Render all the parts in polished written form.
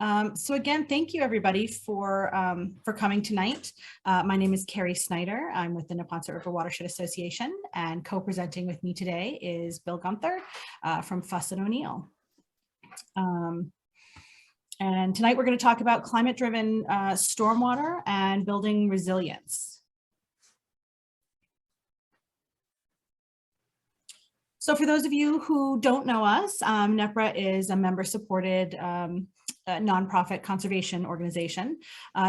So again, thank you everybody for coming tonight. My name is Carrie Snyder. I'm with the Neponset River Watershed Association, and co-presenting with me today is Bill Gunther from Fuss and O'Neill. And tonight we're going to talk about climate-driven stormwater and building resilience. So for those of you who don't know us, NEPRA is a member-supported nonprofit conservation organization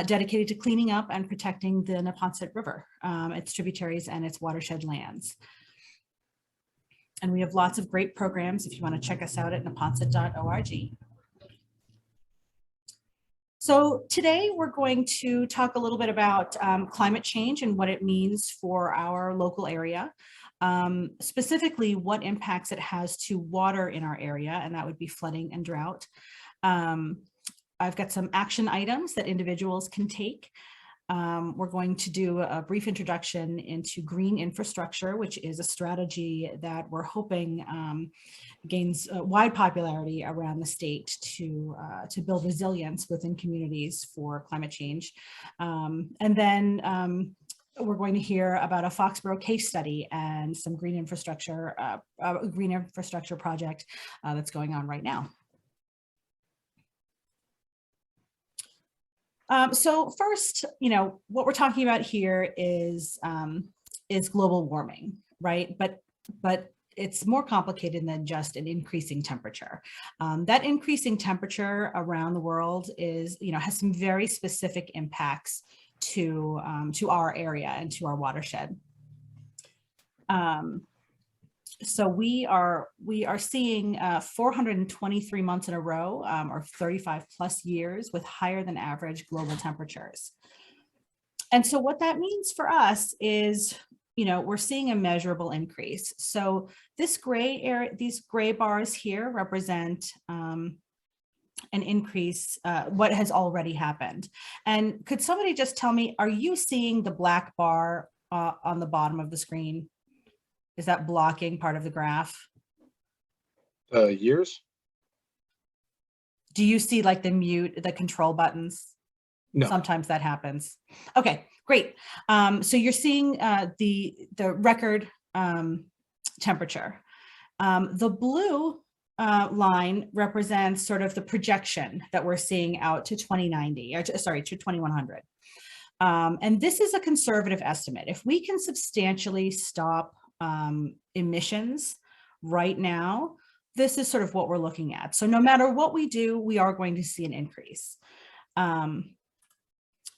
dedicated to cleaning up and protecting the Neponset River, its tributaries and its watershed lands. And we have lots of great programs if you want to check us out at neponset.org. So today we're going to talk a little bit about climate change and what it means for our local area. Specifically what impacts it has to water in our area, and that would be flooding and drought. I've got some action items that individuals can take. We're going to do a brief introduction into green infrastructure, which is a strategy that we're hoping gains wide popularity around the state to build resilience within communities for climate change. And then we're going to hear about a Foxborough case study and some green infrastructure project that's going on right now. So first, what we're talking about here is global warming, right? But it's more complicated than just an increasing temperature. That increasing temperature around the world is, has some very specific impacts to our area and to our watershed. So we are seeing 423 months in a row, or 35 plus years with higher than average global temperatures. And so what that means for us is, we're seeing a measurable increase. So this gray area, these gray bars here represent an increase, what has already happened. And could somebody just tell me, are you seeing the black bar on the bottom of the screen? Is that blocking part of the graph? Years? Do you see like the control buttons? No. Sometimes that happens. Okay, great. So you're seeing the record temperature. The blue line represents sort of the projection that we're seeing out to 2090, or to 2100. And this is a conservative estimate. If we can substantially stop emissions right now, this is sort of what we're looking at. So no matter what we do, we are going to see an increase.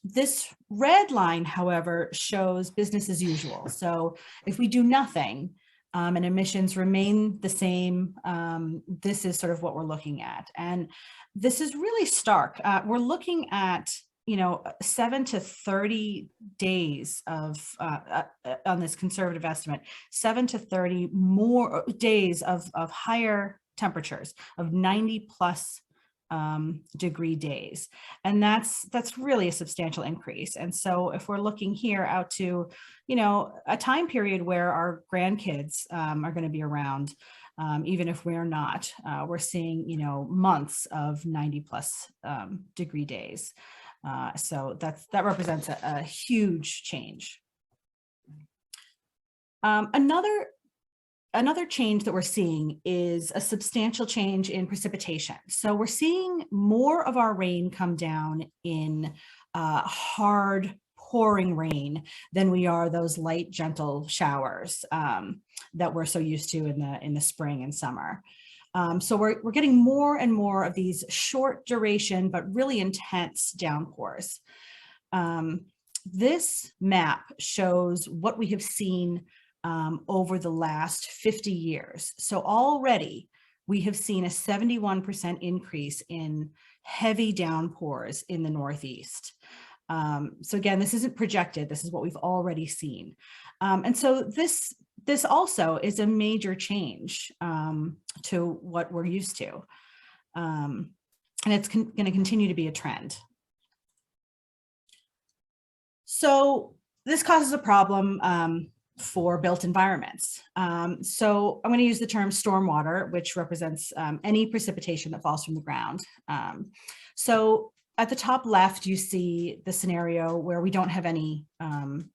This red line, however, shows business as usual. So if we do nothing and emissions remain the same, this is sort of what we're looking at. And this is really stark. We're looking at 7 to 30 days of, on this conservative estimate, 7 to 30 more days of higher temperatures, of 90 plus degree days. And that's really a substantial increase. And so if we're looking here out to, a time period where our grandkids are going to be around, even if we're not, we're seeing, months of 90 plus degree days. So that represents a huge change. Another change that we're seeing is a substantial change in precipitation. So we're seeing more of our rain come down in hard pouring rain than we are those light, gentle showers that we're so used to in the spring and summer. So we're getting more and more of these short duration, but really intense downpours. This map shows what we have seen over the last 50 years. So already we have seen a 71% increase in heavy downpours in the Northeast. So again, this isn't projected, this is what we've already seen. And so this also is a major change to what we're used to. And it's going to continue to be a trend. So this causes a problem for built environments. So I'm going to use the term stormwater, which represents any precipitation that falls from the ground. So at the top left, you see the scenario where we don't have any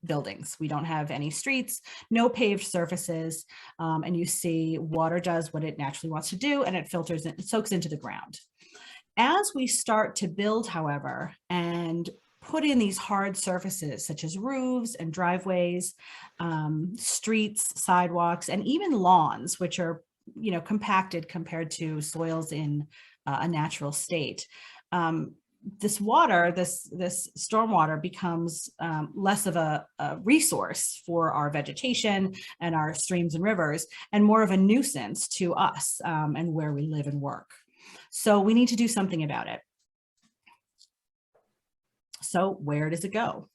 buildings. We don't have any streets, no paved surfaces, and you see water does what it naturally wants to do, and it filters, it soaks into the ground. As we start to build, however, and put in these hard surfaces such as roofs and driveways, streets, sidewalks, and even lawns, which are, you know, compacted compared to soils in a natural state. This water, this stormwater becomes less of a resource for our vegetation and our streams and rivers, and more of a nuisance to us and where we live and work. So we need to do something about it. So where does it go?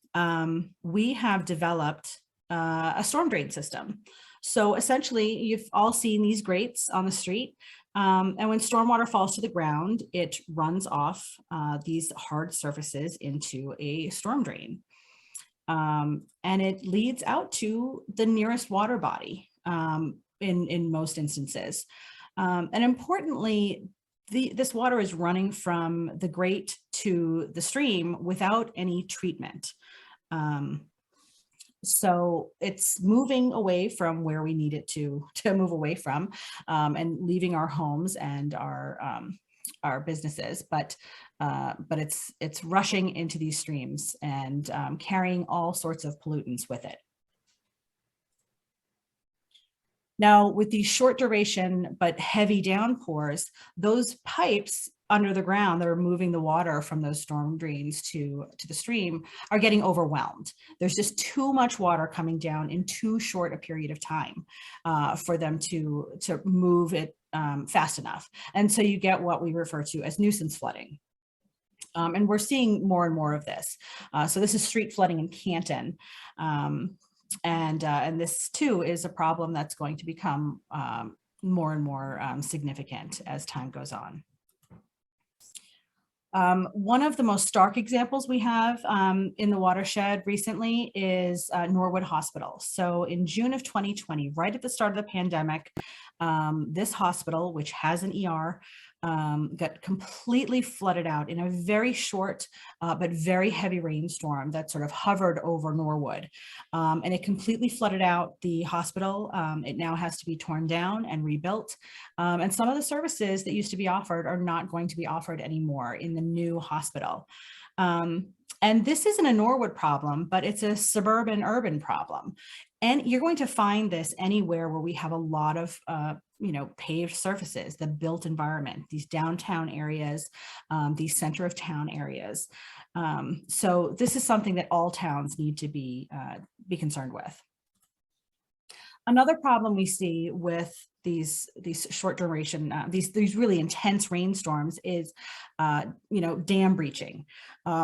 We have developed a storm drain system. So essentially, you've all seen these grates on the street. And when stormwater falls to the ground, it runs off these hard surfaces into a storm drain. And it leads out to the nearest water body in most instances. And importantly, this water is running from the grate to the stream without any treatment. So it's moving away from where we need it to move away from, and leaving our homes and our businesses, but it's rushing into these streams and carrying all sorts of pollutants with it. Now, with these short duration but heavy downpours, those pipes under the ground that are moving the water from those storm drains to the stream are getting overwhelmed. There's just too much water coming down in too short a period of time for them to move it fast enough. And so you get what we refer to as nuisance flooding. And we're seeing more and more of this. So this is street flooding in Canton. And this too is a problem that's going to become more and more significant as time goes on. One of the most stark examples we have in the watershed recently is Norwood Hospital. So in June of 2020, right at the start of the pandemic, this hospital, which has an ER, got completely flooded out in a very short but very heavy rainstorm that sort of hovered over Norwood. And it completely flooded out the hospital. It now has to be torn down and rebuilt. And some of the services that used to be offered are not going to be offered anymore in the new hospital. And this isn't a Norwood problem, but it's a suburban urban problem. And you're going to find this anywhere where we have a lot of paved surfaces, the built environment, these downtown areas, these center of town areas. So this is something that all towns need to be concerned with. Another problem we see with these short duration, these really intense rainstorms is, dam breaching.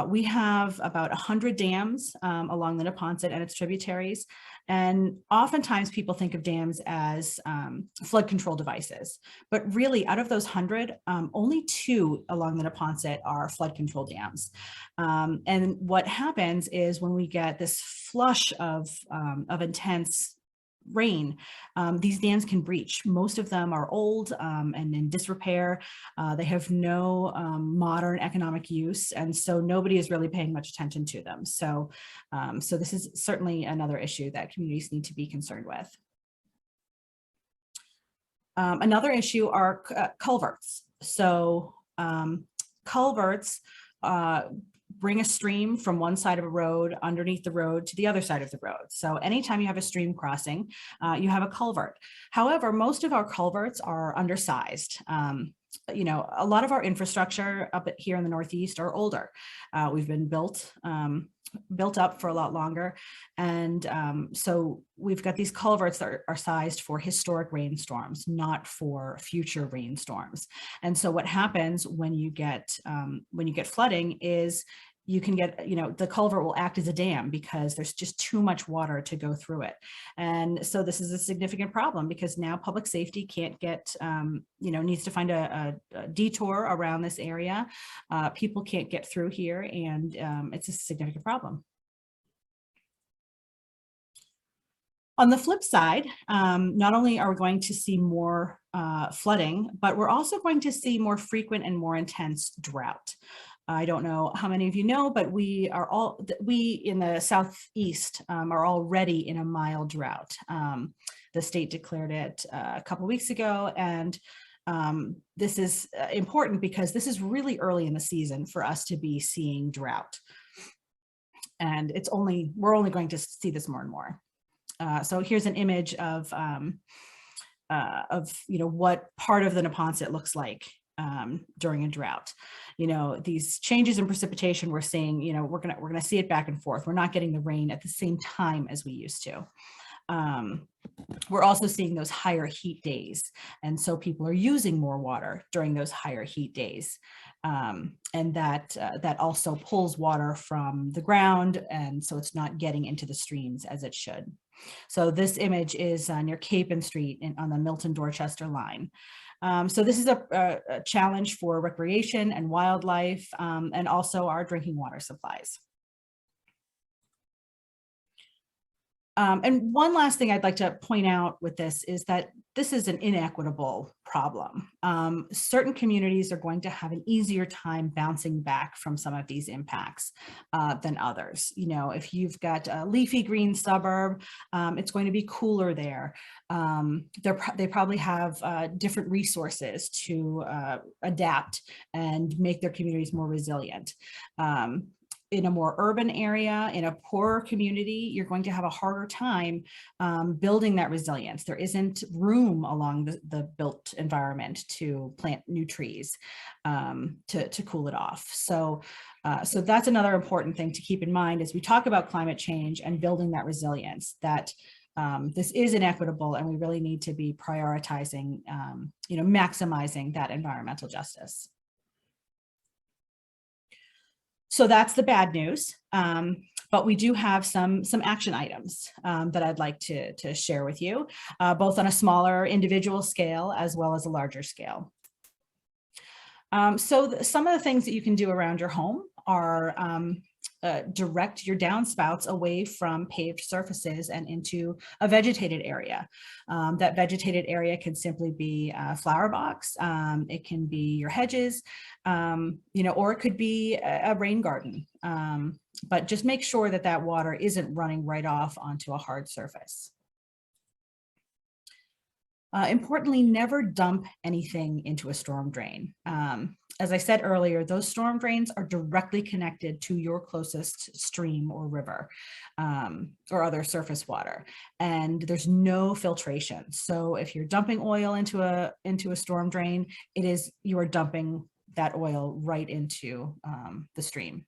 We have about 100 dams along the Neponset and its tributaries. And oftentimes people think of dams as flood control devices, but really out of those 100, only 2 along the Neponset are flood control dams. And what happens is when we get this flush of intense rain, these dams can breach. Most of them are old and in disrepair. They have no modern economic use, and so nobody is really paying much attention to them. So, so this is certainly another issue that communities need to be concerned with. Another issue are culverts. So culverts bring a stream from one side of a road underneath the road to the other side of the road. So anytime you have a stream crossing, you have a culvert. However, most of our culverts are undersized. A lot of our infrastructure up here in the Northeast are older. We've been built up for a lot longer. And so we've got these culverts that are sized for historic rainstorms, not for future rainstorms. And so what happens when you get flooding is you can get, the culvert will act as a dam because there's just too much water to go through it. And so this is a significant problem because now public safety can't get, needs to find a detour around this area. People can't get through here, and it's a significant problem. On the flip side, not only are we going to see more flooding, but we're also going to see more frequent and more intense drought. I don't know how many of you know, but we in the Southeast are already in a mild drought. The state declared it a couple weeks ago, and this is important because this is really early in the season for us to be seeing drought. And we're only going to see this more and more. So here's an image of what part of the Neponset looks like during a drought. These changes in precipitation we're seeing, we're gonna see it back and forth. We're not getting the rain at the same time as we used to. We're also seeing those higher heat days, and so people are using more water during those higher heat days, and that also pulls water from the ground, and so it's not getting into the streams as it should. So this image is near Capon Street on the Milton-Dorchester line. So this is a challenge for recreation and wildlife, and also our drinking water supplies. And one last thing I'd like to point out with this is that this is an inequitable problem. Certain communities are going to have an easier time bouncing back from some of these impacts than others. If you've got a leafy green suburb, it's going to be cooler there. They probably have different resources to adapt and make their communities more resilient. In a more urban area, in a poorer community, you're going to have a harder time building that resilience. There isn't room along the built environment to plant new trees to cool it off. So that's another important thing to keep in mind as we talk about climate change and building that resilience, that this is inequitable, and we really need to be prioritizing, maximizing that environmental justice. So that's the bad news, but we do have some action items that I'd like to share with you, both on a smaller individual scale as well as a larger scale. So some of the things that you can do around your home are direct your downspouts away from paved surfaces and into a vegetated area. That vegetated area can simply be a flower box. It can be your hedges, or it could be a rain garden. But just make sure that that water isn't running right off onto a hard surface. Importantly, never dump anything into a storm drain. As I said earlier, those storm drains are directly connected to your closest stream or river or other surface water, and there's no filtration. So if you're dumping oil into a storm drain, you are dumping that oil right into the stream.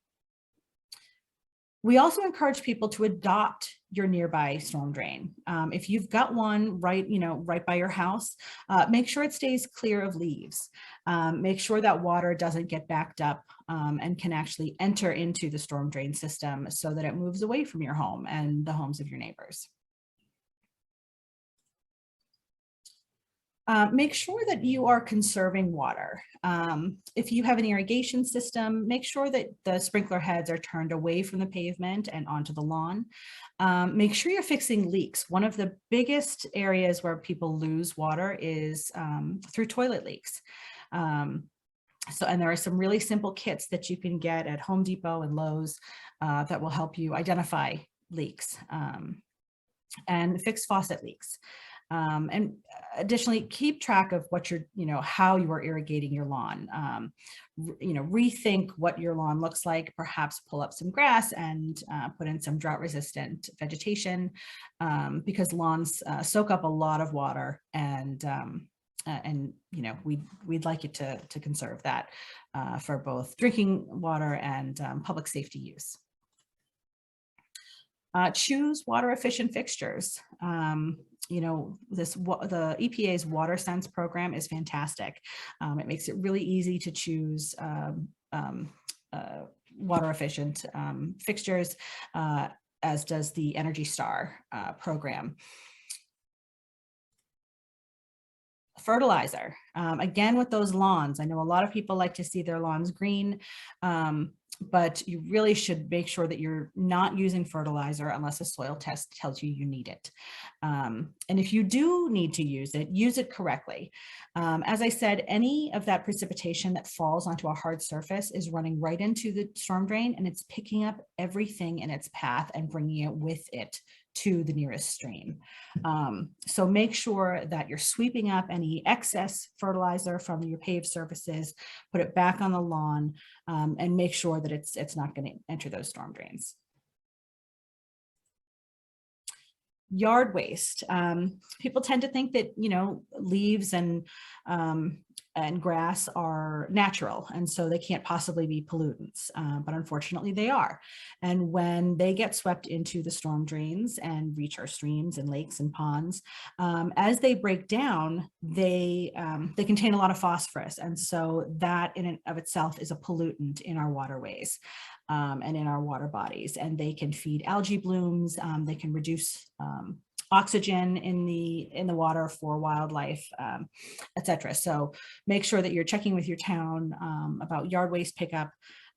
We also encourage people to adopt your nearby storm drain. If you've got one right by your house, make sure it stays clear of leaves. Make sure that water doesn't get backed up and can actually enter into the storm drain system so that it moves away from your home and the homes of your neighbors. Make sure that you are conserving water. If you have an irrigation system, make sure that the sprinkler heads are turned away from the pavement and onto the lawn. Make sure you're fixing leaks. One of the biggest areas where people lose water is through toilet leaks. And there are some really simple kits that you can get at Home Depot and Lowe's that will help you identify leaks and fix faucet leaks. And additionally, keep track of what how you are irrigating your lawn. Rethink what your lawn looks like, perhaps pull up some grass and put in some drought resistant vegetation, because lawns soak up a lot of water, and we'd like you to conserve that for both drinking water and public safety use. Choose water efficient fixtures. The EPA's Water Sense program is fantastic. It makes it really easy to choose water efficient fixtures, as does the Energy Star program. Fertilizer. Again, with those lawns, I know a lot of people like to see their lawns green. but you really should make sure that you're not using fertilizer unless a soil test tells you you need it. And if you do need to use it correctly. As I said, any of that precipitation that falls onto a hard surface is running right into the storm drain, and it's picking up everything in its path and bringing it with it to the nearest stream. So make sure that you're sweeping up any excess fertilizer from your paved surfaces, put it back on the lawn, and make sure that it's not going to enter those storm drains. Yard waste. People tend to think that, leaves and grass are natural, and so they can't possibly be pollutants, but unfortunately they are. And when they get swept into the storm drains and reach our streams and lakes and ponds, as they break down, they contain a lot of phosphorus, and so that in and of itself is a pollutant in our waterways. And in our water bodies, and they can feed algae blooms. They can reduce oxygen in the water for wildlife, etc. So make sure that you're checking with your town about yard waste pickup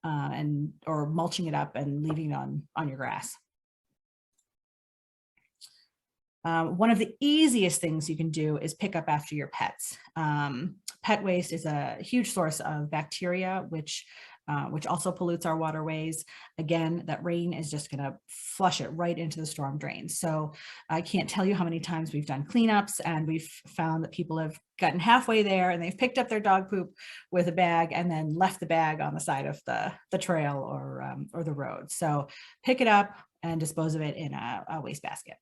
or mulching it up and leaving it on your grass. One of the easiest things you can do is pick up after your pets. Pet waste is a huge source of bacteria, which also pollutes our waterways. Again, that rain is just going to flush it right into the storm drain. So I can't tell you how many times we've done cleanups and we've found that people have gotten halfway there and they've picked up their dog poop with a bag and then left the bag on the side of the trail or the road. So pick it up and dispose of it in a waste basket.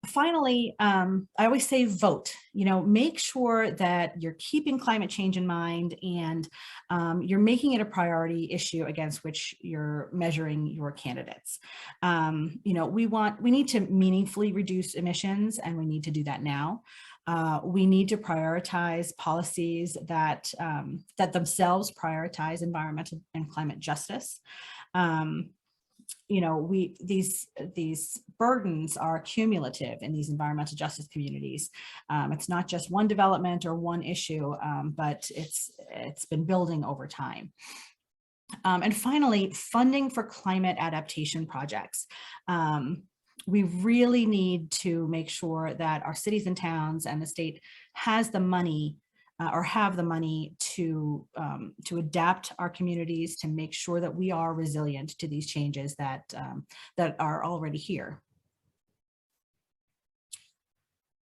Finally, I always say vote. Make sure that you're keeping climate change in mind and you're making it a priority issue against which you're measuring your candidates. We need to meaningfully reduce emissions, and we need to do that now. We need to prioritize policies that themselves prioritize environmental and climate justice. These burdens are cumulative in these environmental justice communities. It's not just one development or one issue, but it's been building over time. And finally, funding for climate adaptation projects. We really need to make sure that our cities and towns and the state has the money or have the money to adapt our communities to make sure that we are resilient to these changes that are already here.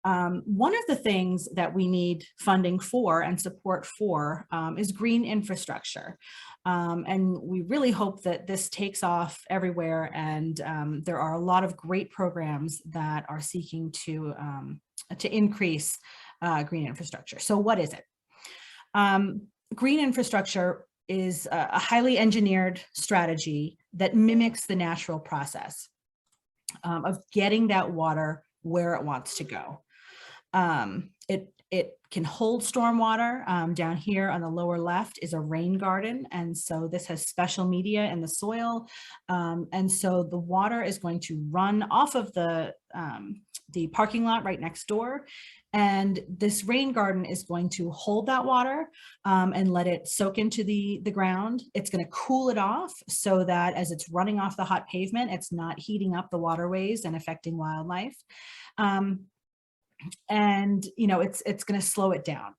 One of the things that we need funding for and support for is green infrastructure. And we really hope that this takes off everywhere. And there are a lot of great programs that are seeking to increase green infrastructure. So what is it? Green infrastructure is a highly engineered strategy that mimics the natural process of getting that water where it wants to go. It can hold stormwater. Down here on the lower left is a rain garden. And so this has special media in the soil. And so the water is going to run off of the parking lot right next door. And this rain garden is going to hold that water and let it soak into the ground. It's going to cool it off so that as it's running off the hot pavement, it's not heating up the waterways and affecting wildlife. And it's going to slow it down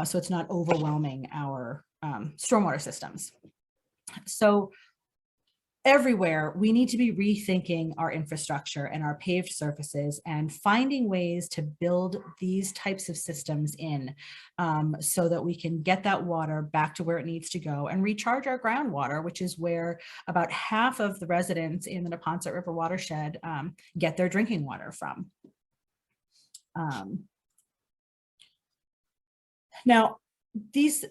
so it's not overwhelming our stormwater systems. So everywhere we need to be rethinking our infrastructure and our paved surfaces and finding ways to build these types of systems in so that we can get that water back to where it needs to go and recharge our groundwater, which is where about half of the residents in the Neponset River Watershed get their drinking water from. Now, these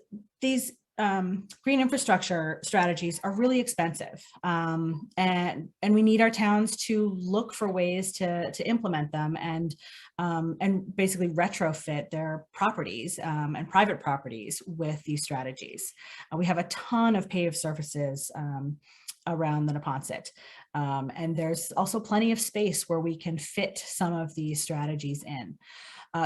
green infrastructure strategies are really expensive, and we need our towns to look for ways to implement them and basically retrofit their properties and private properties with these strategies. We have a ton of paved surfaces around the Neponset. And there's also plenty of space where we can fit some of these strategies in.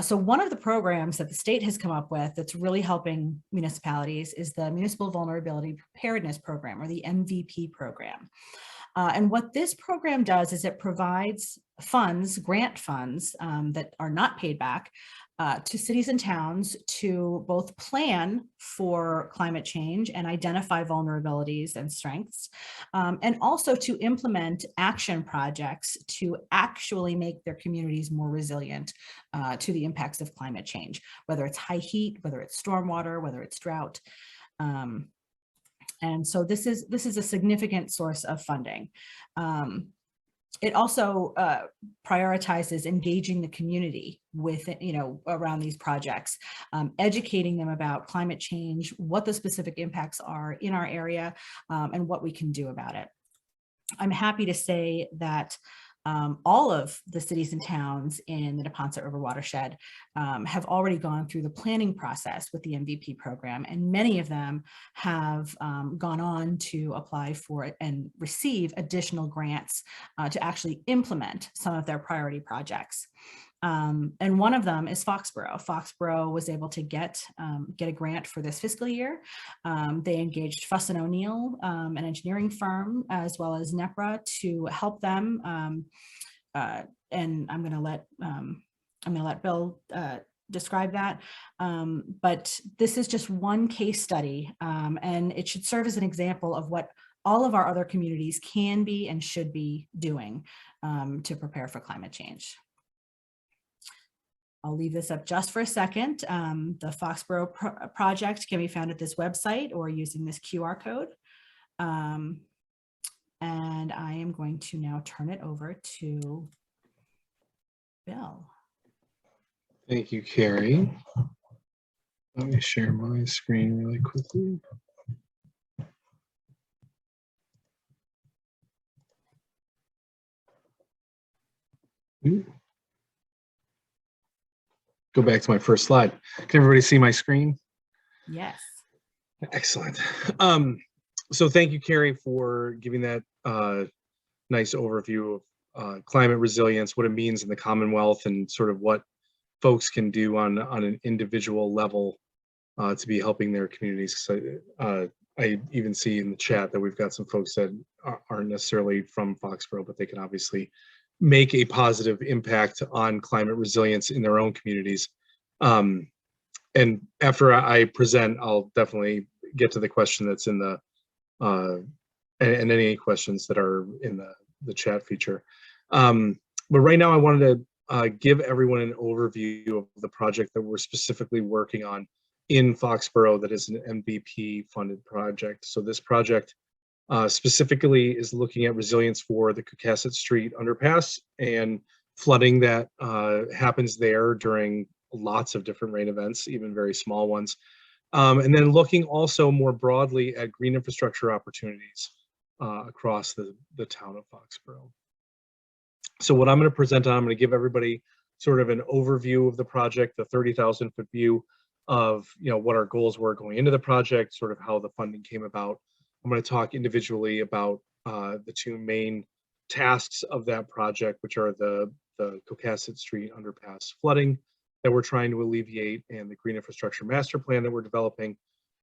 So one of the programs that the state has come up with that's really helping municipalities is the Municipal Vulnerability Preparedness Program, or the MVP program. And what this program does is it provides funds, grant funds that are not paid back to cities and towns to both plan for climate change and identify vulnerabilities and strengths, and also to implement action projects to actually make their communities more resilient to the impacts of climate change, whether it's high heat, whether it's stormwater, whether it's drought. And so this is a significant source of funding. It also prioritizes engaging the community with, around these projects, educating them about climate change, what the specific impacts are in our area, and what we can do about it. I'm happy to say that all of the cities and towns in the Neponset River Watershed have already gone through the planning process with the MVP program, and many of them have gone on to apply for and receive additional grants to actually implement some of their priority projects. And one of them is Foxborough. Foxborough was able to get a grant for this fiscal year. They engaged Fuss & O'Neill, an engineering firm, as well as NEPRA to help them. And I'm going to let Bill describe that. But this is just one case study, and it should serve as an example of what all of our other communities can be and should be doing to prepare for climate change. I'll leave this up just for a second. The Foxborough project can be found at this website or using this QR code. And I am going to now turn it over to Bill. Thank you, Carrie. Let me share my screen really quickly. Go back to my first slide. Can everybody see my screen? Yes. Excellent. So thank you, Carrie, for giving that nice overview of climate resilience, what it means in the Commonwealth, and sort of what folks can do on an individual level to be helping their communities. So, I even see in the chat that we've got some folks that aren't necessarily from Foxborough, but they can obviously make a positive impact on climate resilience in their own communities. And after I present, I'll definitely get to the question that's in the, and any questions that are in the chat feature. But right now I wanted to give everyone an overview of the project that we're specifically working on in Foxborough that is an MVP funded project. So this project specifically is looking at resilience for the Cookasset Street underpass and flooding that happens there during lots of different rain events, even very small ones. And then looking also more broadly at green infrastructure opportunities across the town of Foxborough. So what I'm going to present on, I'm going to give everybody sort of an overview of the project, the 30,000-foot view of what our goals were going into the project, sort of how the funding came about. I'm going to talk individually about the two main tasks of that project, which are the Cookasset Street underpass flooding that we're trying to alleviate and the green infrastructure master plan that we're developing,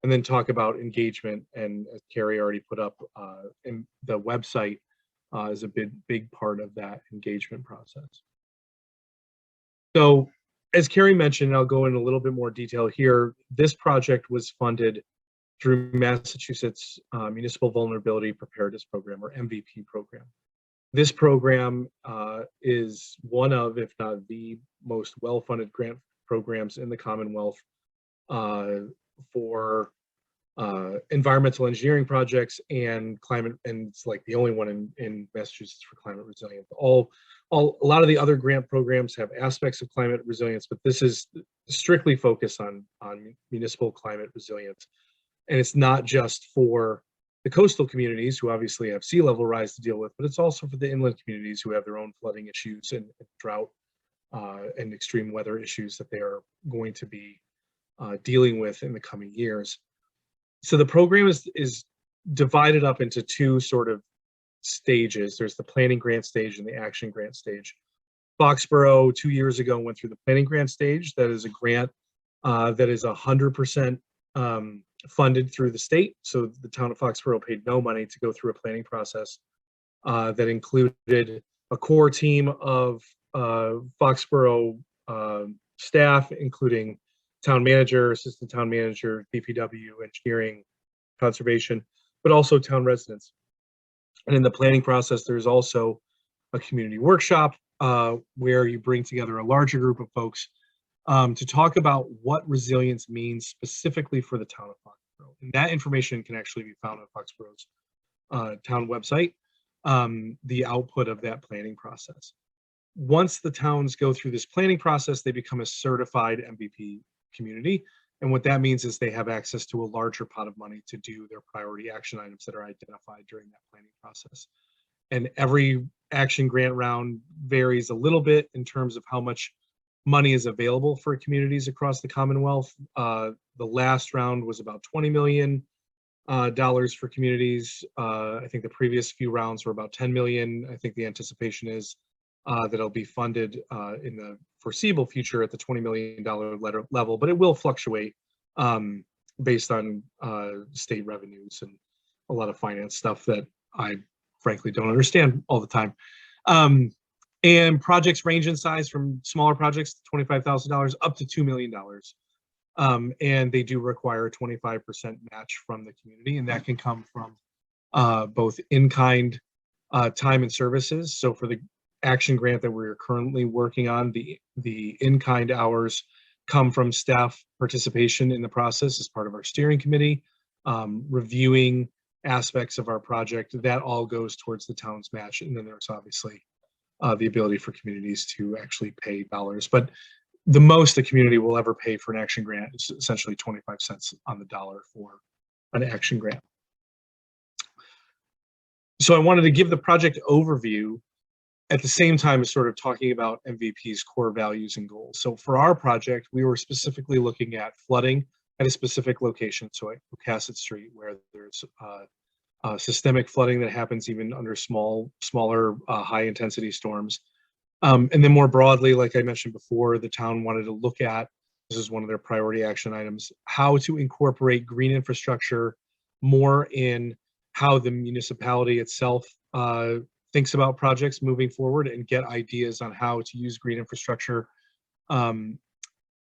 and then talk about engagement. And as Carrie already put up, in the website is a big part of that engagement process. So as Carrie mentioned, I'll go in a little bit more detail here. This project was funded through Massachusetts Municipal Vulnerability Preparedness Program, or MVP program. This program is one of, if not the most well-funded grant programs in the Commonwealth for environmental engineering projects and climate, and it's like the only one in Massachusetts for climate resilience. A lot of the other grant programs have aspects of climate resilience, but this is strictly focused on municipal climate resilience. And it's not just for the coastal communities who obviously have sea level rise to deal with, but it's also for the inland communities who have their own flooding issues and drought and extreme weather issues that they are going to be dealing with in the coming years. So the program is divided up into two sort of stages. There's the planning grant stage and the action grant stage. Foxborough 2 years ago went through the planning grant stage. That is a grant that is 100% funded through the state. So the town of Foxborough paid no money to go through a planning process that included a core team of Foxborough staff, including town manager, assistant town manager, DPW, engineering, conservation, but also town residents. And in the planning process, there's also a community workshop where you bring together a larger group of folks to talk about what resilience means specifically for the town of Foxborough. And that information can actually be found on Foxborough's town website, the output of that planning process. Once the towns go through this planning process, they become a certified MVP community. And what that means is they have access to a larger pot of money to do their priority action items that are identified during that planning process. And every action grant round varies a little bit in terms of how much money is available for communities across the Commonwealth. The last round was about $20 million for communities. I think the previous few rounds were about 10 million. I think the anticipation is that it'll be funded in the foreseeable future at the $20 million level, but it will fluctuate based on state revenues and a lot of finance stuff that I frankly don't understand all the time. And projects range in size from smaller projects, $25,000 up to $2 million. And they do require a 25% match from the community, and that can come from both in-kind time and services. So for the action grant that we're currently working on, the in-kind hours come from staff participation in the process as part of our steering committee, reviewing aspects of our project. That all goes towards the town's match. And then there's obviously the ability for communities to actually pay dollars. But the most the community will ever pay for an action grant is essentially 25 cents on the dollar for an action grant. So I wanted to give the project overview at the same time as sort of talking about MVP's core values and goals. So for our project, we were specifically looking at flooding at a specific location, so at Cohasset Street, where there's systemic flooding that happens even under smaller high-intensity storms. And then more broadly, like I mentioned before, the town wanted to look at, this is one of their priority action items, how to incorporate green infrastructure more in how the municipality itself thinks about projects moving forward, and get ideas on how to use green infrastructure in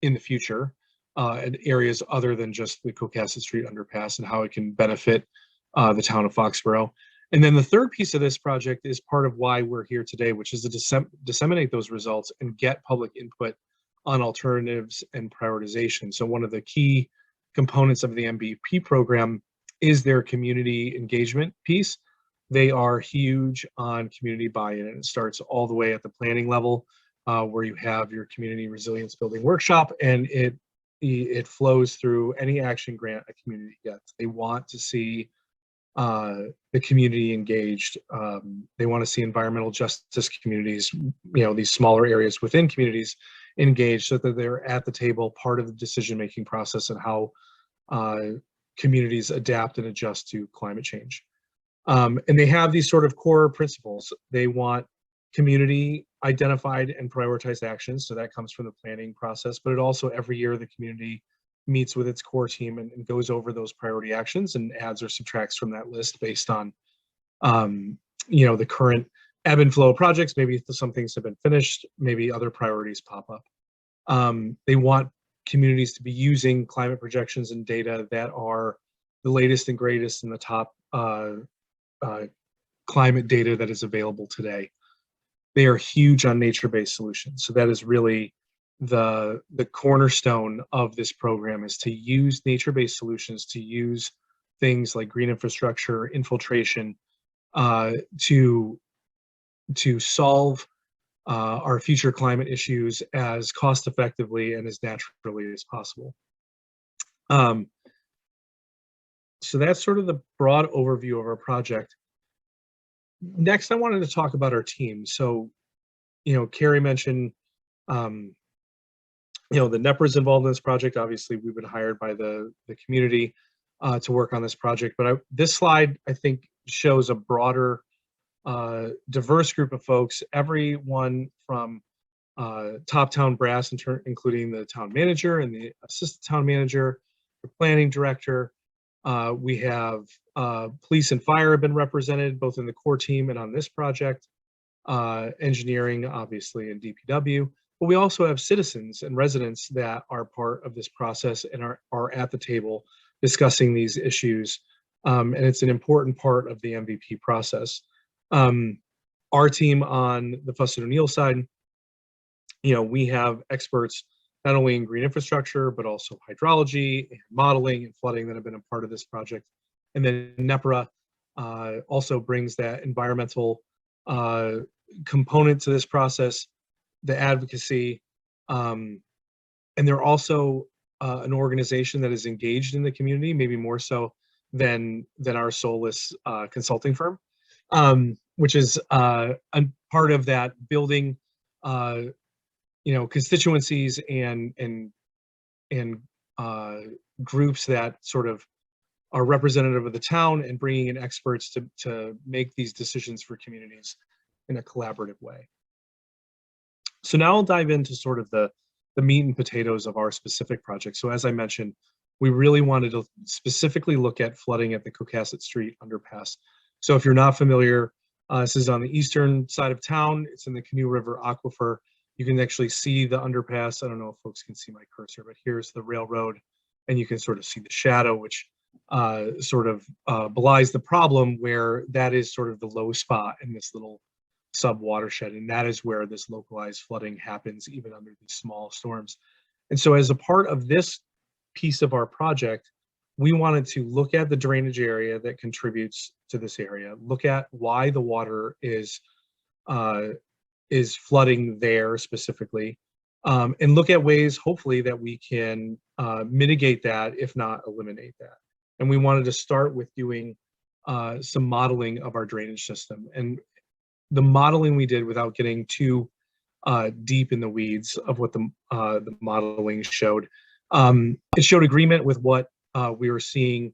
the future in areas other than just the Cohasset Street underpass, and how it can benefit the town of Foxborough. And then the third piece of this project is part of why we're here today, which is to disseminate those results and get public input on alternatives and prioritization. So one of the key components of the MVP program is their community engagement piece. They are huge on community buy-in, and it starts all the way at the planning level, where you have your community resilience building workshop, and it flows through any action grant a community gets. They want to see the community engaged. They want to see environmental justice communities, these smaller areas within communities, engaged, so that they're at the table, part of the decision-making process, and how communities adapt and adjust to climate change. And they have these sort of core principles. They want community identified and prioritized actions. So that comes from the planning process, but it also, every year, the community meets with its core team and goes over those priority actions and adds or subtracts from that list based on, the current ebb and flow of projects. Maybe some things have been finished, maybe other priorities pop up. They want communities to be using climate projections and data that are the latest and greatest in the top climate data that is available today. They are huge on nature-based solutions. So that is really the cornerstone of this program, is to use nature-based solutions, to use things like green infrastructure, infiltration, to solve our future climate issues as cost effectively and as naturally as possible. So that's sort of the broad overview of our project. Next, I wanted to talk about our team. So, Carrie mentioned, the NEPR's involved in this project. Obviously, we've been hired by the community to work on this project. But this slide, I think, shows a broader, diverse group of folks, everyone from top town brass, including the town manager and the assistant town manager, the planning director. We have police and fire have been represented both in the core team and on this project, engineering, obviously, and DPW. But we also have citizens and residents that are part of this process and are at the table discussing these issues. And it's an important part of the MVP process. Our team on the Fussell O'Neill side, we have experts not only in green infrastructure, but also hydrology and modeling and flooding that have been a part of this project. And then NEPRA also brings that environmental component to this process, the advocacy, and they're also an organization that is engaged in the community, maybe more so than our soulless consulting firm, which is a part of that building constituencies and groups that sort of are representative of the town and bringing in experts to make these decisions for communities in a collaborative way. So now I'll dive into sort of the meat and potatoes of our specific project. So as I mentioned, we really wanted to specifically look at flooding at the Cocasset Street underpass. So if you're not familiar, this is on the eastern side of town. It's in the Canoe River Aquifer. You can actually see the underpass. I don't know if folks can see my cursor, but here's the railroad, and you can sort of see the shadow, which sort of belies the problem where that is sort of the low spot in this little sub watershed, and that is where this localized flooding happens even under these small storms. And so as a part of this piece of our project, we wanted to look at the drainage area that contributes to this area, look at why the water is flooding there specifically, and look at ways hopefully that we can mitigate that, if not eliminate that. And we wanted to start with doing some modeling of our drainage system. And the modeling we did, without getting too deep in the weeds of what the modeling showed, it showed agreement with what we were seeing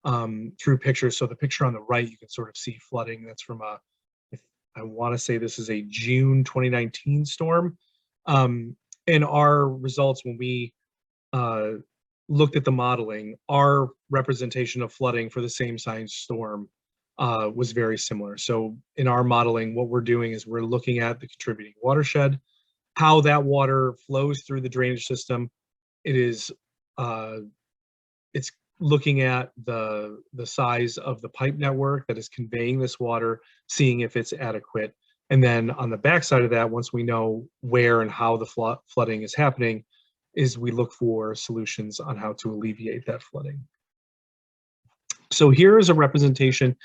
through pictures. So the picture on the right, you can sort of see flooding. That's from I want to say this is a June 2019 storm. And our results, when we looked at the modeling, our representation of flooding for the same size storm was very similar. So in our modeling, what we're doing is we're looking at the contributing watershed, how that water flows through the drainage system. It is it's looking at the size of the pipe network that is conveying this water, seeing if it's adequate. And then on the backside of that, once we know where and how the flooding is happening, is we look for solutions on how to alleviate that flooding. So here is a representation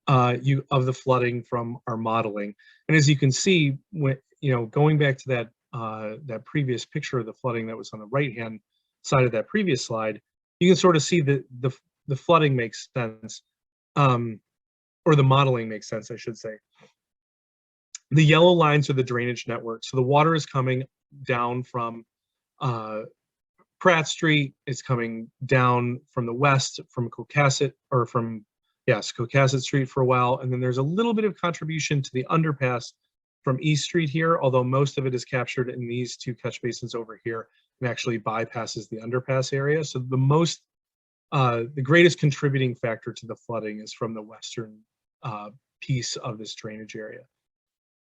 of the flooding from our modeling. And as you can see, when, going back to that that previous picture of the flooding that was on the right-hand side of that previous slide, you can sort of see that the flooding makes sense, or the modeling makes sense, I should say. The yellow lines are the drainage network. So the water is coming down from Pratt Street. It's coming down from the west, from Cocasset, or from, yes, Cocasset Street for a while. And then there's a little bit of contribution to the underpass from East Street here, although most of it is captured in these two catch basins over here and actually bypasses the underpass area. So the greatest contributing factor to the flooding is from the western piece of this drainage area.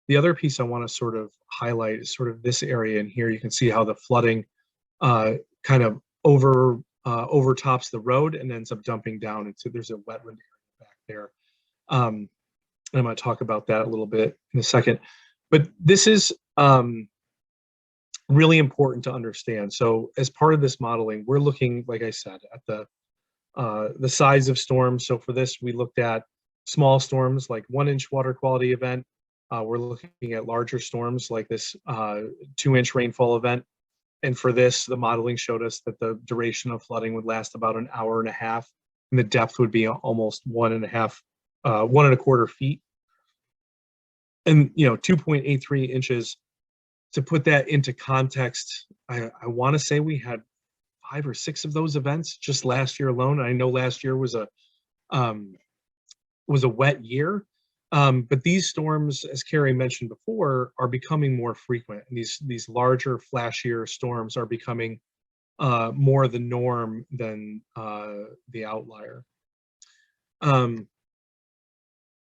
The other piece I want to sort of highlight is sort of this area in here. You can see how the flooding kind of overtops the road and ends up dumping down into, there's a wetland area back there. And I'm going to talk about that a little bit in a second. But this is really important to understand. So as part of this modeling, we're looking, like I said, at the size of storms. So for this, we looked at small storms like 1-inch water quality event. We're looking at larger storms like this 2-inch rainfall event. And for this, the modeling showed us that the duration of flooding would last about an hour and a half, and the depth would be almost 1.25 feet. And 2.83 inches. To put that into context, I want to say we had 5 or 6 of those events just last year alone. I know last year was a wet year, But these storms, as Carrie mentioned before, are becoming more frequent. And these larger, flashier storms are becoming more the norm than the outlier.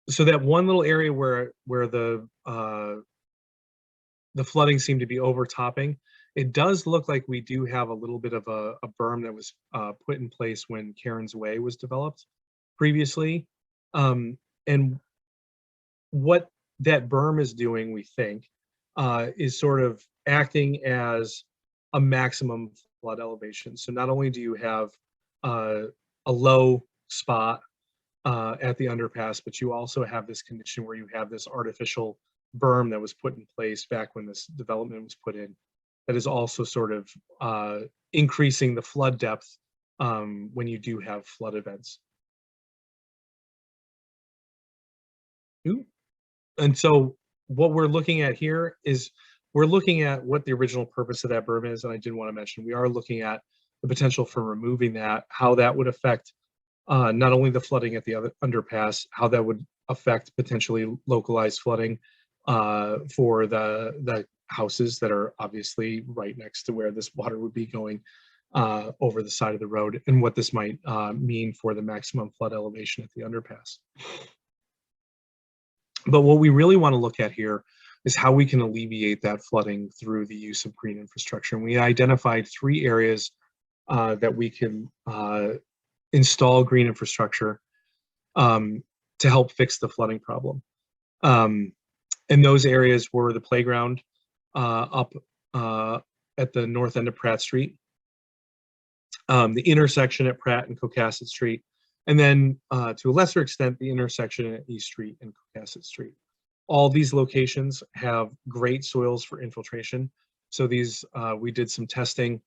So that one little area where the flooding seemed to be overtopping, it does look like we do have a little bit of a berm that was put in place when Karen's Way was developed previously. And what that berm is doing, we think, is sort of acting as a maximum flood elevation. So not only do you have a low spot at the underpass, but you also have this condition where you have this artificial berm that was put in place back when this development was put in, that is also sort of increasing the flood depth when you do have flood events. Ooh. And so what we're looking at here is we're looking at what the original purpose of that berm is, and I did want to mention we are looking at the potential for removing that, how that would affect not only the flooding at the other underpass, how that would affect potentially localized flooding for the houses that are obviously right next to where this water would be going over the side of the road, and what this might mean for the maximum flood elevation at the underpass. But what we really want to look at here is how we can alleviate that flooding through the use of green infrastructure. And we identified 3 areas that we can install green infrastructure to help fix the flooding problem. And those areas were the playground up at the north end of Pratt Street, the intersection at Pratt and Cocasset Street, and then to a lesser extent, the intersection at East Street and Cocasset Street. All these locations have great soils for infiltration. So these, we did some testing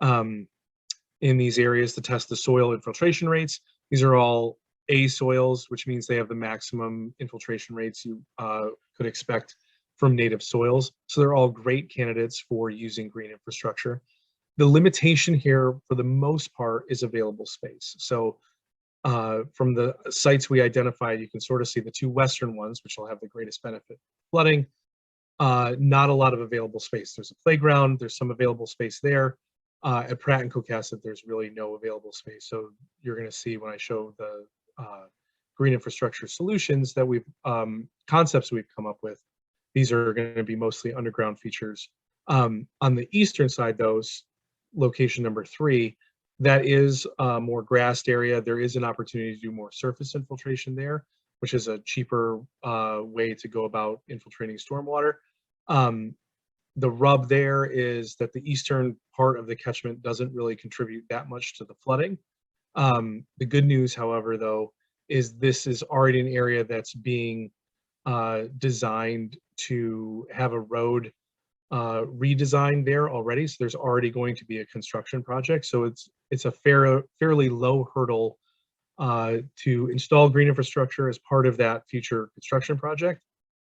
in these areas to test the soil infiltration rates. These are all A soils, which means they have the maximum infiltration rates you could expect from native soils. So they're all great candidates for using green infrastructure. The limitation here, for the most part, is available space. So from the sites we identified, you can sort of see the 2 western ones, which will have the greatest benefit flooding. Not a lot of available space. There's a playground, there's some available space there. At Pratt and Cocasset, there's really no available space. So you're going to see when I show the green infrastructure solutions that we've concepts we've come up with, these are going to be mostly underground features. On the eastern side, those location number 3, that is a more grassed area. There is an opportunity to do more surface infiltration there, which is a cheaper way to go about infiltrating stormwater. The rub there is that the eastern part of the catchment doesn't really contribute that much to the flooding. The good news, however, though, is this is already an area that's being designed to have a road redesigned there already. So there's already going to be a construction project. So it's a fairly low hurdle to install green infrastructure as part of that future construction project,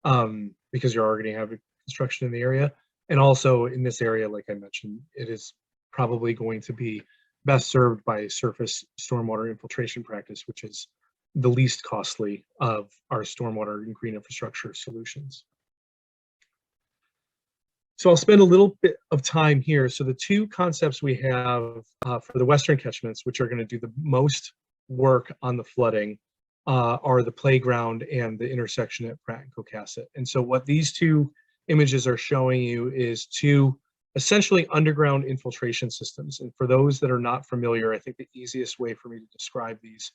because you're already having construction in the area. And also in this area, like I mentioned, it is probably going to be best served by surface stormwater infiltration practice, which is the least costly of our stormwater and green infrastructure solutions. So I'll spend a little bit of time here. So the 2 concepts we have for the western catchments, which are going to do the most work on the flooding, are the playground and the intersection at Pratt and Cocasset. And so what these 2 images are showing you is 2 essentially underground infiltration systems. And for those that are not familiar, I think the easiest way for me to describe these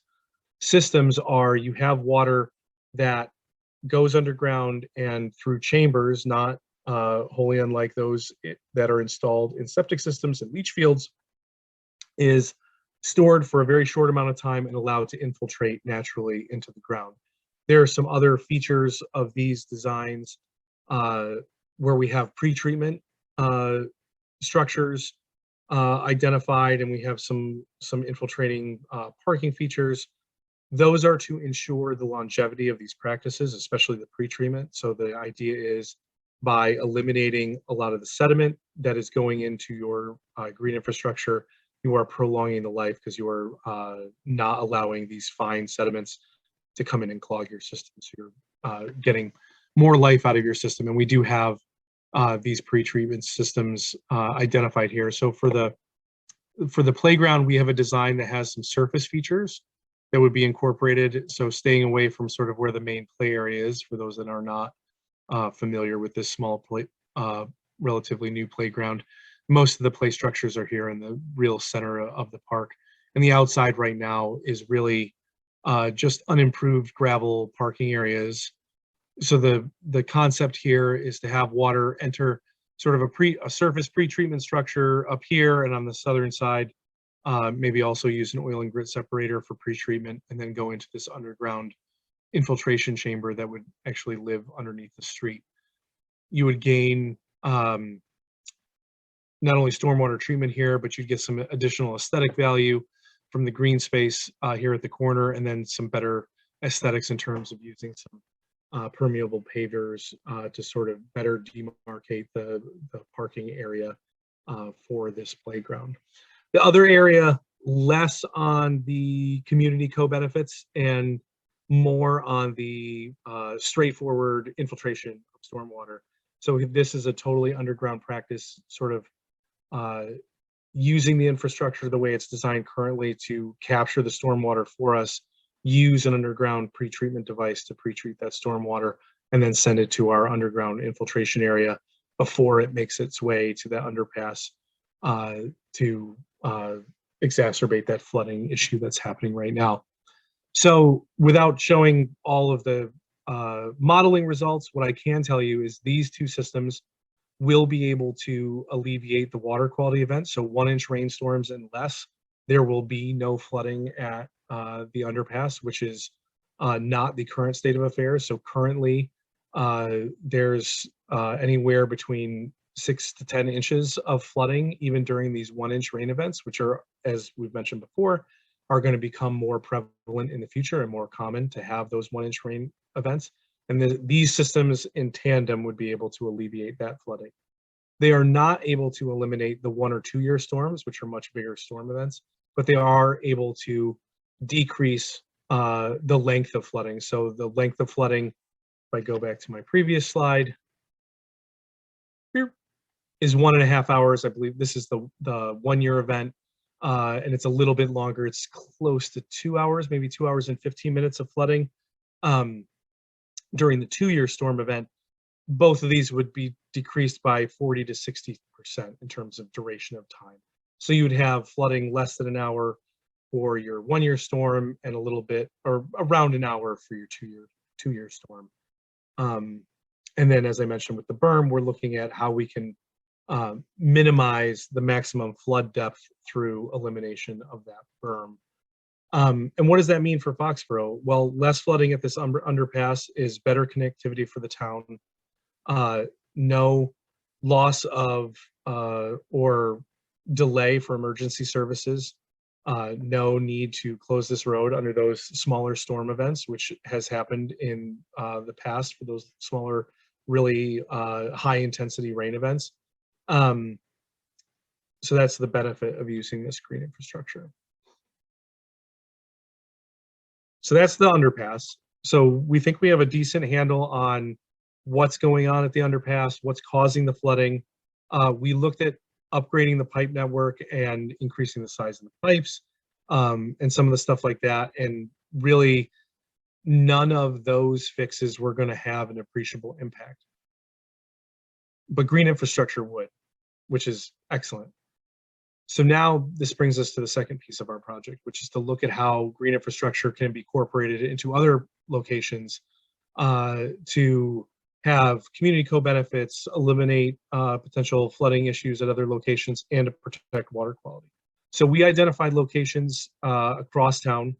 systems are you have water that goes underground and through chambers, not wholly unlike those that are installed in septic systems and leach fields, is stored for a very short amount of time and allowed to infiltrate naturally into the ground. There are some other features of these designs where we have pre-treatment structures identified, and we have some infiltrating parking features. Those are to ensure the longevity of these practices, especially the pre-treatment. So the idea is by eliminating a lot of the sediment that is going into your green infrastructure, you are prolonging the life because you are not allowing these fine sediments to come in and clog your system. So getting more life out of your system. And we do have these pre-treatment systems identified here. So for the playground, we have a design that has some surface features that would be incorporated. So staying away from sort of where the main play area is, for those that are not familiar with this small relatively new playground. Most of the play structures are here in the real center of the park. And the outside right now is really just unimproved gravel parking areas. So the concept here is to have water enter sort of a surface pre-treatment structure up here, and on the southern side, maybe also use an oil and grit separator for pre-treatment, and then go into this underground infiltration chamber that would actually live underneath the street. You would gain not only stormwater treatment here, but you'd get some additional aesthetic value from the green space here at the corner, and then some better aesthetics in terms of using some permeable pavers to sort of better demarcate the parking area for this playground. The other area, less on the community co-benefits and more on the straightforward infiltration of stormwater. So this is a totally underground practice, sort of using the infrastructure the way it's designed currently to capture the stormwater for us, use an underground pre-treatment device to pre-treat that stormwater, and then send it to our underground infiltration area before it makes its way to the underpass to exacerbate that flooding issue that's happening right now. So without showing all of the modeling results, what I can tell you is these two systems will be able to alleviate the water quality events. So 1-inch rainstorms and less, there will be no flooding at the underpass, which is not the current state of affairs. So currently there's anywhere between 6 to 10 inches of flooding, even during these 1-inch rain events, which are, as we've mentioned before, are going to become more prevalent in the future and more common to have those 1-inch rain events. And these systems in tandem would be able to alleviate that flooding. They are not able to eliminate the 1 or 2 year storms, which are much bigger storm events, but they are able to decrease the length of flooding. So the length of flooding, if I go back to my previous slide, here, is 1.5 hours. I believe this is the 1 year event, and it's a little bit longer. It's close to 2 hours, maybe 2 hours and 15 minutes of flooding. During the 2 year storm event, both of these would be decreased by 40 to 60% in terms of duration of time. So you would have flooding less than an hour for your 1 year storm, and a little bit, or around an hour for your 2 year storm. And then, as I mentioned with the berm, we're looking at how we can minimize the maximum flood depth through elimination of that berm. And what does that mean for Foxborough? Well, less flooding at this underpass is better connectivity for the town. No loss of or delay for emergency services. No need to close this road under those smaller storm events, which has happened in the past for those smaller, really high intensity rain events. So that's the benefit of using this green infrastructure. So that's the underpass. So we think we have a decent handle on what's going on at the underpass, what's causing the flooding. We looked at upgrading the pipe network and increasing the size of the pipes, and some of the stuff like that. And really, none of those fixes were going to have an appreciable impact. But green infrastructure would, which is excellent. So now this brings us to the second piece of our project, which is to look at how green infrastructure can be incorporated into other locations to have community co-benefits, eliminate potential flooding issues at other locations, and to protect water quality. So we identified locations across town.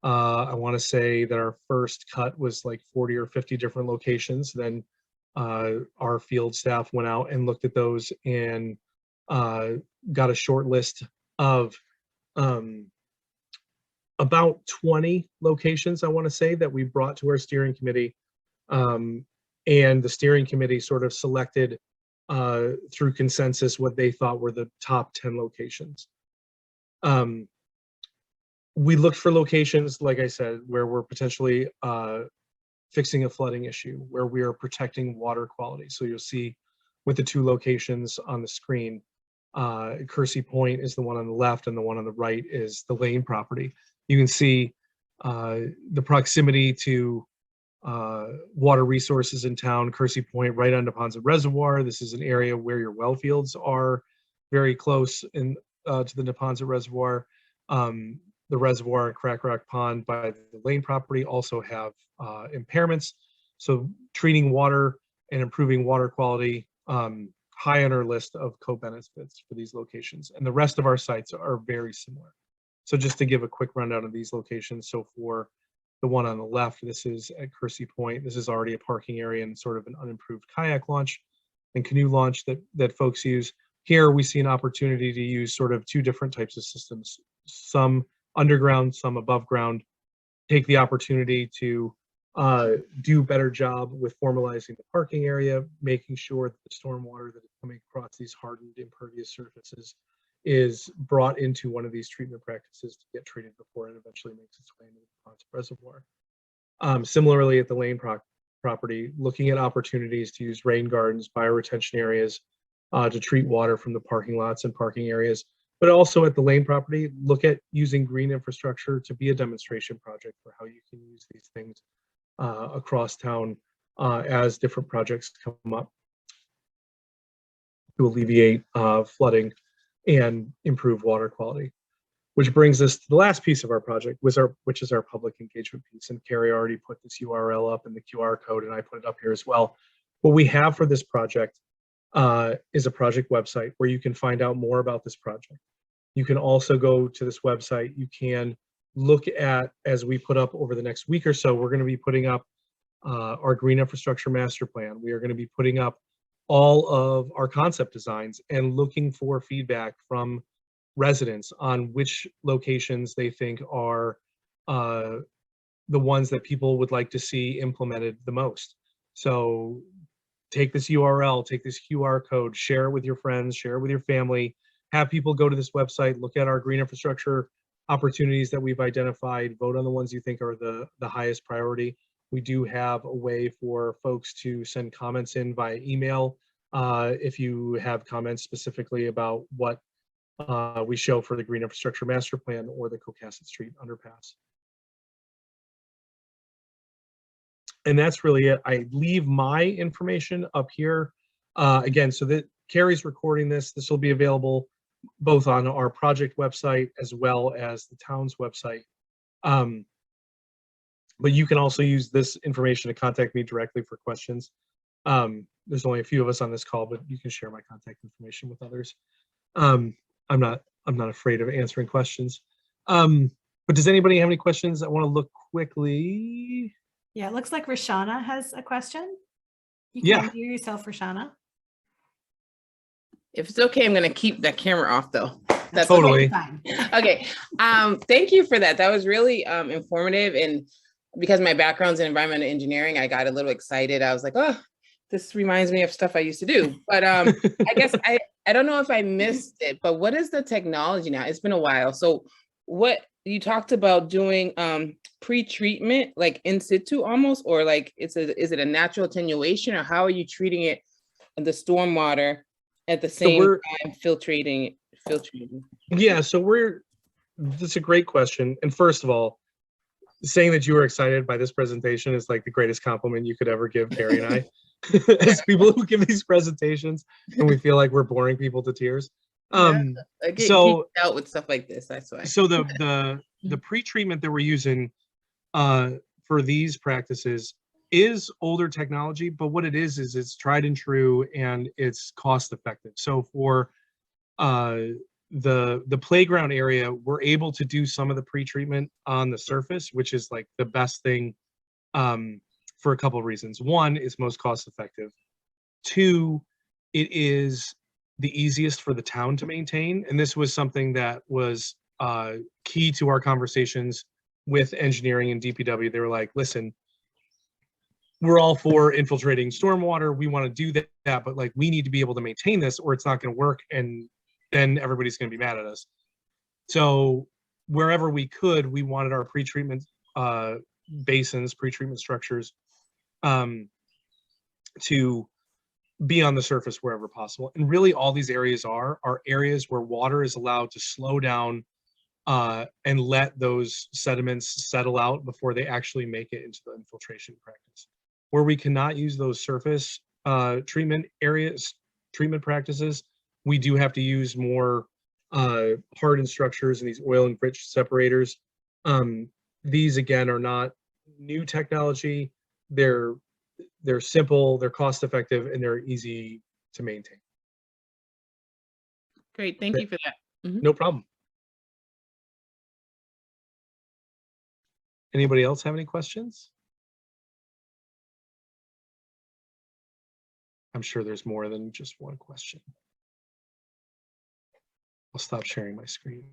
I want to say that our first cut was like 40 or 50 different locations. Then our field staff went out and looked at those and got a short list of about 20 locations, I want to say, that we brought to our steering committee. And the steering committee sort of selected through consensus what they thought were the top 10 locations. We looked for locations, like I said, where we're potentially fixing a flooding issue, where we are protecting water quality. So you'll see with the two locations on the screen, Kersey Point is the one on the left and the one on the right is the Lane property. You can see the proximity to water resources in town. Kersey Point right on Neponset Reservoir. This is an area where your well fields are very close in to the Neponset Reservoir. The reservoir and Crack Rock Pond by the Lane property also have impairments. So treating water and improving water quality, high on our list of co-benefits for these locations. And the rest of our sites are very similar. So just to give a quick rundown of these locations. So for the one on the left, this is at Kersey Point. This is already a parking area and sort of an unimproved kayak launch and canoe launch that folks use. Here we see an opportunity to use sort of two different types of systems, some underground, some above ground, take the opportunity to do a better job with formalizing the parking area, making sure that the stormwater that is coming across these hardened impervious surfaces is brought into one of these treatment practices to get treated before it eventually makes its way into the Neponset Reservoir. Similarly, at the Lane property, looking at opportunities to use rain gardens, bioretention areas to treat water from the parking lots and parking areas. But also at the Lane property, look at using green infrastructure to be a demonstration project for how you can use these things across town as different projects come up to alleviate flooding and improve water quality. Which brings us to the last piece of our project, which is our public engagement piece. And Carrie already put this URL up in the QR code, and I put it up here as well. What we have for this project is a project website where you can find out more about this project. You can also go to this website. You can look at, as we put up over the next week or so, we're going to be putting up our green infrastructure master plan. We are going to be putting up all of our concept designs and looking for feedback from residents on which locations they think are the ones that people would like to see implemented the most. So take this URL, take this QR code, share it with your friends, share it with your family, have people go to this website, look at our green infrastructure opportunities that we've identified, vote on the ones you think are the highest priority. We do have a way for folks to send comments in via email if you have comments specifically about what we show for the green infrastructure master plan or the Cocasset Street underpass. And that's really it. I leave my information up here. Again, so that Carrie's recording this will be available both on our project website as well as the town's website. But you can also use this information to contact me directly for questions. There's only a few of us on this call, but you can share my contact information with others. I'm not afraid of answering questions. But does anybody have any questions? I want to look quickly. Yeah, it looks like Roshana has a question. You can unmute yourself, Roshana. If it's okay, I'm going to keep that camera off though. That's totally fine. Okay. Thank you for that. That was really informative. And because my background's in environmental engineering, I got a little excited. I was like, oh, this reminds me of stuff I used to do. But I guess I don't know if I missed it, but what is the technology now? It's been a while. So what you talked about doing pre-treatment, like in situ almost, or like is it a natural attenuation, or how are you treating it, the stormwater at the same time filtrating? Yeah, so that's a great question. And first of all, saying that you were excited by this presentation is like the greatest compliment you could ever give Carrie and I as people who give these presentations and we feel like we're boring people to tears. I get so out with stuff like this, that's why. So the pre-treatment that we're using for these practices is older technology, but what it is it's tried and true and it's cost effective. So for the playground area, we're able to do some of the pre-treatment on the surface, which is like the best thing for a couple of reasons. One, it's most cost effective. Two, it is the easiest for the town to maintain. And this was something that was key to our conversations with engineering and DPW. They were like, listen, we're all for infiltrating stormwater. We want to do that, but like we need to be able to maintain this or it's not going to work. And then everybody's going to be mad at us. So wherever we could, we wanted our pre-treatment basins, pre-treatment structures to be on the surface wherever possible. And really all these areas are areas where water is allowed to slow down and let those sediments settle out before they actually make it into the infiltration practice. Where we cannot use those surface treatment practices, we do have to use more hardened structures and these oil and grit separators. These again are not new technology. They're simple, they're cost effective, and they're easy to maintain. Great, thank you for that. No problem. Anybody else have any questions? I'm sure there's more than just one question. I'll stop sharing my screen.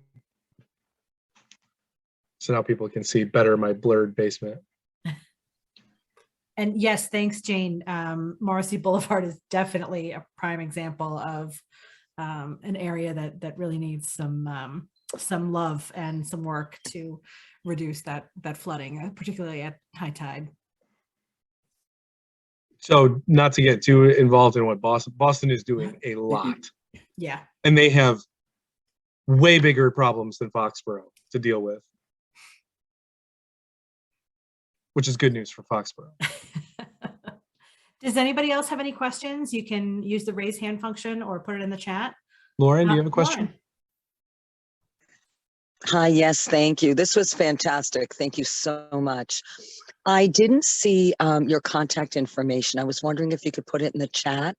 So now people can see better my blurred basement. And yes, thanks, Jane. Morrissey Boulevard is definitely a prime example of an area that really needs some love and some work to reduce that flooding, particularly at high tide. So not to get too involved in what Boston is doing a lot. Yeah. And they have way bigger problems than Foxborough to deal with, which is good news for Foxborough. Does anybody else have any questions? You can use the raise hand function or put it in the chat. Lauren, do you have a question? Lauren. Hi, yes, thank you. This was fantastic. Thank you so much. I didn't see your contact information. I was wondering if you could put it in the chat.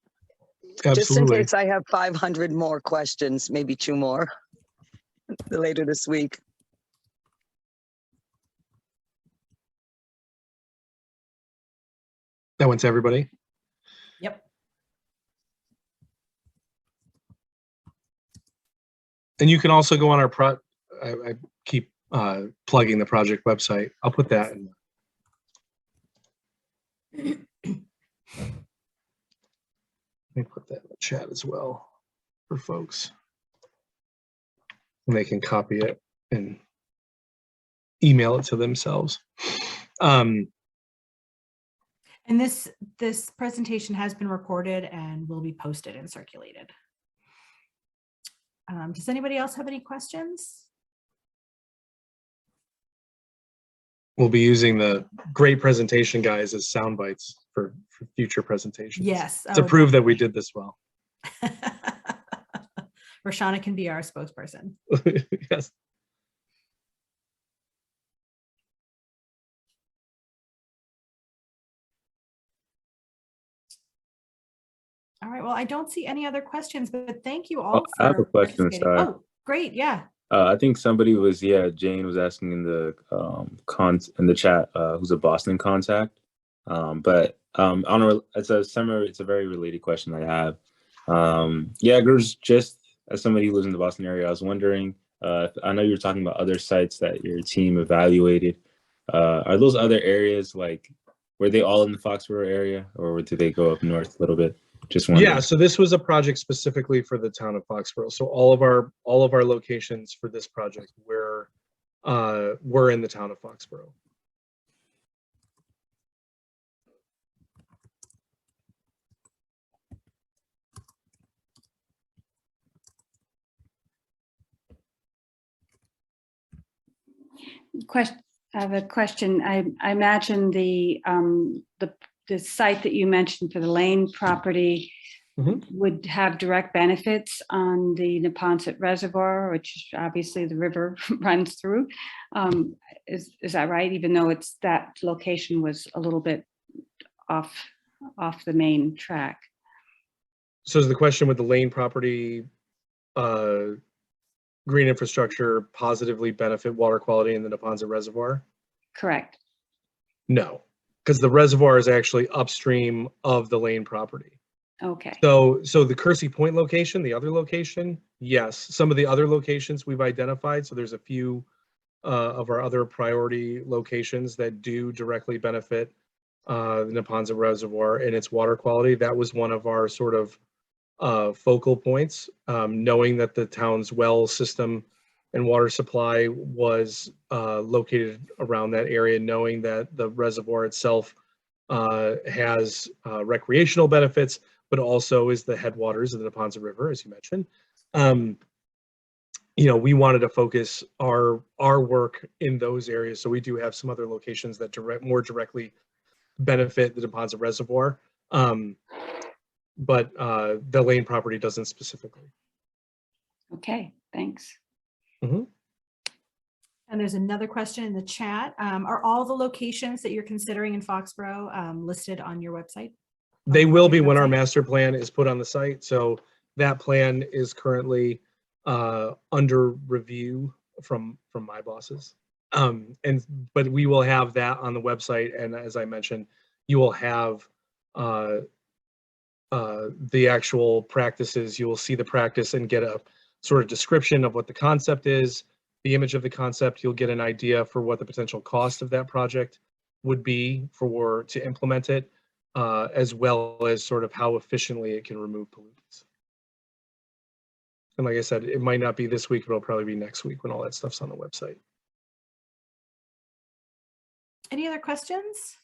Absolutely. Just in case I have 500 more questions, maybe 2 more later this week. That went to everybody? Yep. And you can also go on our I keep plugging the project website. I'll put that in. Let me put that in the chat as well for folks. And they can copy it and email it to themselves. And this presentation has been recorded and will be posted and circulated. Does anybody else have any questions? We'll be using the great presentation guys as sound bites for future presentations. Yes. To prove that we did this well. Roshana can be our spokesperson. Yes. All right. Well, I don't see any other questions, but thank you all I have a question, participating. sorry. Oh, great. Yeah. I think somebody was, Jane was asking in the in the chat who's a Boston contact. But on it's a very related question I have. There's just as somebody who lives in the Boston area, I was wondering, I know you were talking about other sites that your team evaluated. Are those other areas were they all in the Foxborough area, or did they go up north a little bit? Just wondering. Yeah, so this was a project specifically for the town of Foxborough. So all of our locations for this project were in the town of Foxborough. I have a question. I imagine the site that you mentioned for the Lane property would have direct benefits on the Neponset Reservoir, which obviously the river runs through. Is that right? Even though that location was a little bit off the main track. So is the question, with the Lane property, green infrastructure positively benefit water quality in the Neponset Reservoir? Correct. No, because the reservoir is actually upstream of the Lane property. Okay. So the Kersey Point location, the other location, yes. Some of the other locations we've identified. So there's a few of our other priority locations that do directly benefit the Neponset Reservoir and its water quality. That was one of our sort of focal points, knowing that the town's well system and water supply was located around that area, knowing that the reservoir itself has recreational benefits, but also is the headwaters of the Neponset River, as you mentioned. You know, we wanted to focus our work in those areas. So we do have some other locations that more directly benefit the Neponset Reservoir, but the Lane property doesn't specifically. Okay, thanks. Mm-hmm. And there's another question in the chat. Are all the locations that you're considering in Foxborough listed on your website? They will be when our master plan is put on the site. So that plan is currently under review from my bosses. But we will have that on the website. And as I mentioned, you will have the actual practices. You will see the practice and get a sort of description of what the concept is, the image of the concept. You'll get an idea for what the potential cost of that project would be to implement it, as well as sort of how efficiently it can remove pollutants. And like I said, it might not be this week, but it'll probably be next week when all that stuff's on the website. Any other questions?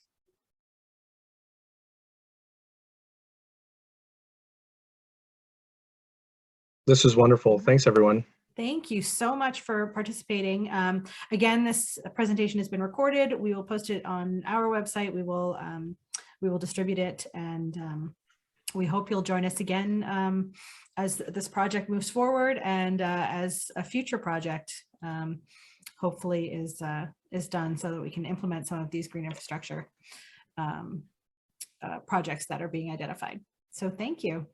This is wonderful. Thanks, everyone. Thank you so much for participating. Again, this presentation has been recorded. We will post it on our website. We will distribute it, and we hope you'll join us again as this project moves forward, and as a future project hopefully is done, so that we can implement some of these green infrastructure projects that are being identified. So thank you.